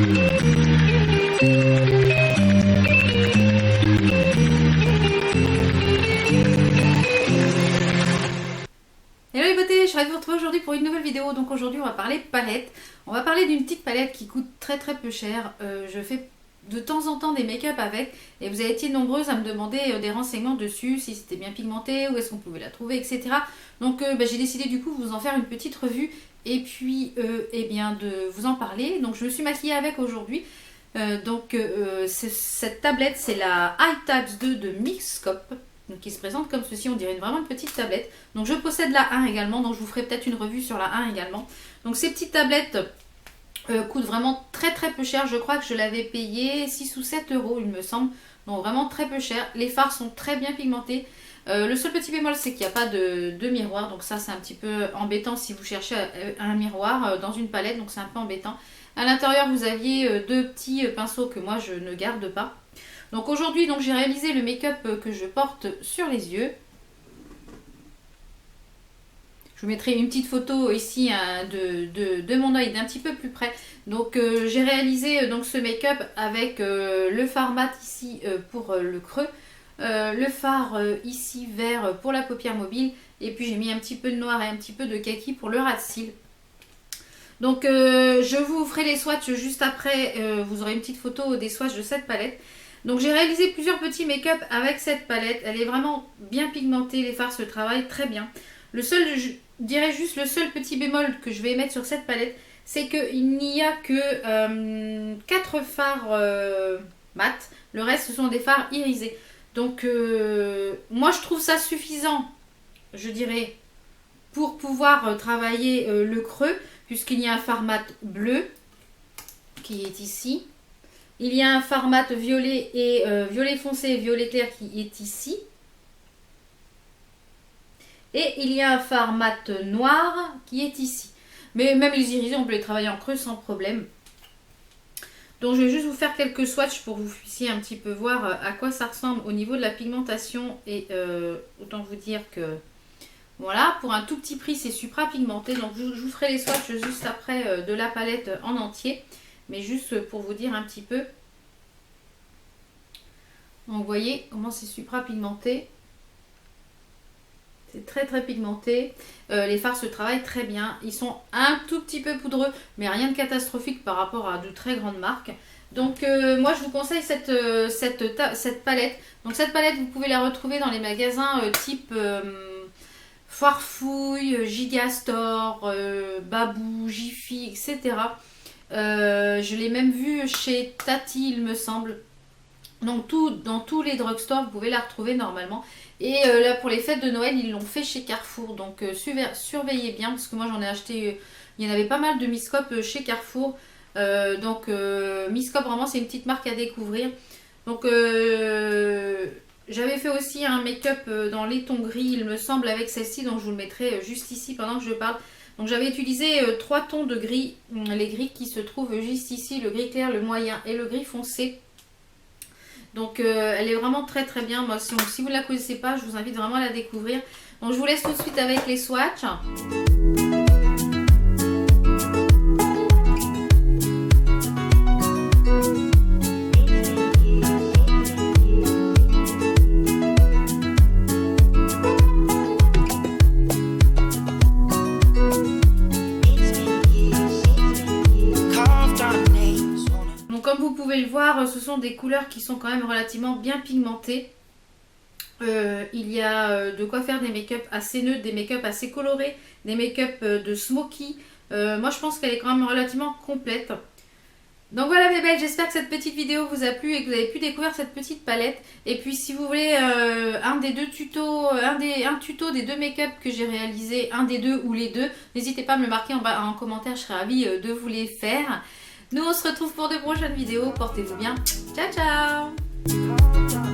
Hello les beautés, je suis ravie de vous retrouver aujourd'hui pour une nouvelle vidéo. Donc aujourd'hui on va parler palette. On va parler d'une petite palette qui coûte très peu cher. Je fais de temps en temps des make-up avec et vous avez été nombreuses à me demander des renseignements dessus, si c'était bien pigmenté, où est-ce qu'on pouvait la trouver, etc. Donc j'ai décidé du coup de vous en faire une petite revue et puis eh bien de vous en parler. Donc je me suis maquillée avec aujourd'hui. Cette tablette, c'est la iTouch 2 de Mixscope. Donc qui se présente comme ceci, on dirait vraiment une petite tablette. Donc je possède la 1 également, donc je vous ferai peut-être une revue sur la 1 également. Donc ces petites tablettes coûtent vraiment très peu cher. Je crois que je l'avais payé 6 ou 7 euros il me semble. Donc vraiment très peu cher. Les fards sont très bien pigmentés. Le seul petit bémol c'est qu'il n'y a pas de miroir. Donc ça c'est un petit peu embêtant si vous cherchez un miroir dans une palette. Donc c'est un peu embêtant. À l'intérieur vous aviez deux petits pinceaux que moi je ne garde pas. Donc aujourd'hui, j'ai réalisé le make-up que je porte sur les yeux. Je vous mettrai une petite photo ici de mon œil d'un petit peu plus près. Donc j'ai réalisé ce make-up avec le fard mat ici pour le creux, le fard ici vert pour la paupière mobile, et puis j'ai mis un petit peu de noir et un petit peu de kaki pour le ras de cils. Donc je vous ferai les swatchs juste après, vous aurez une petite photo des swatchs de cette palette. Donc j'ai réalisé plusieurs petits make-up avec cette palette. Elle est vraiment bien pigmentée, les fards se travaillent très bien. Le seul, je dirais juste le seul petit bémol que je vais mettre sur cette palette, c'est qu'il n'y a que 4 fards mat. Le reste ce sont des fards irisés. Donc moi je trouve ça suffisant, je dirais, pour pouvoir travailler le creux, puisqu'il y a un fard mat bleu qui est ici. Il y a un fard mat violet et violet foncé et violet clair qui est ici. Et il y a un fard mat noir qui est ici. Mais même les irisés, on peut les travailler en creux sans problème. Donc je vais juste vous faire quelques swatchs pour que vous puissiez un petit peu voir à quoi ça ressemble au niveau de la pigmentation. Et autant vous dire que voilà, pour un tout petit prix c'est supra pigmenté. Donc je vous ferai les swatchs juste après de la palette en entier. Mais juste pour vous dire un petit peu. Donc vous voyez comment c'est supra pigmenté. C'est très pigmenté. Les fards se travaillent très bien. Ils sont un tout petit peu poudreux, mais rien de catastrophique par rapport à de très grandes marques. Donc moi je vous conseille cette palette. Donc cette palette vous pouvez la retrouver dans les magasins type Foirefouille, Gigastore, Babou, Jiffy, etc. Je l'ai même vue chez Tati il me semble. Donc dans tous les drugstores vous pouvez la retrouver normalement. Et là pour les fêtes de Noël ils l'ont fait chez Carrefour. Donc surveillez bien parce que moi j'en ai acheté, il y en avait pas mal de Mixscope chez Carrefour. Mixscope vraiment c'est une petite marque à découvrir. Donc j'avais fait aussi un make-up dans les tons gris il me semble avec celle-ci. Donc je vous le mettrai juste ici pendant que je parle. Donc j'avais utilisé 3 tons de gris, les gris qui se trouvent juste ici, le gris clair, le moyen et le gris foncé. Donc elle est vraiment très bien. Moi, si vous ne la connaissez pas, je vous invite vraiment à la découvrir. Donc je vous laisse tout de suite avec les swatchs. Comme vous pouvez le voir, ce sont des couleurs qui sont quand même relativement bien pigmentées. Il y a de quoi faire des make-up assez neutres, des make-up assez colorés, des make-up de smoky. Moi je pense qu'elle est quand même relativement complète. Donc voilà mes belles, j'espère que cette petite vidéo vous a plu et que vous avez pu découvrir cette petite palette. Et puis si vous voulez un des deux tutos, un tuto des deux make-up que j'ai réalisé, un des deux ou les deux, n'hésitez pas à me le marquer en bas en commentaire, je serai ravie de vous les faire. Nous on se retrouve pour de prochaines vidéos, portez-vous bien, ciao ciao.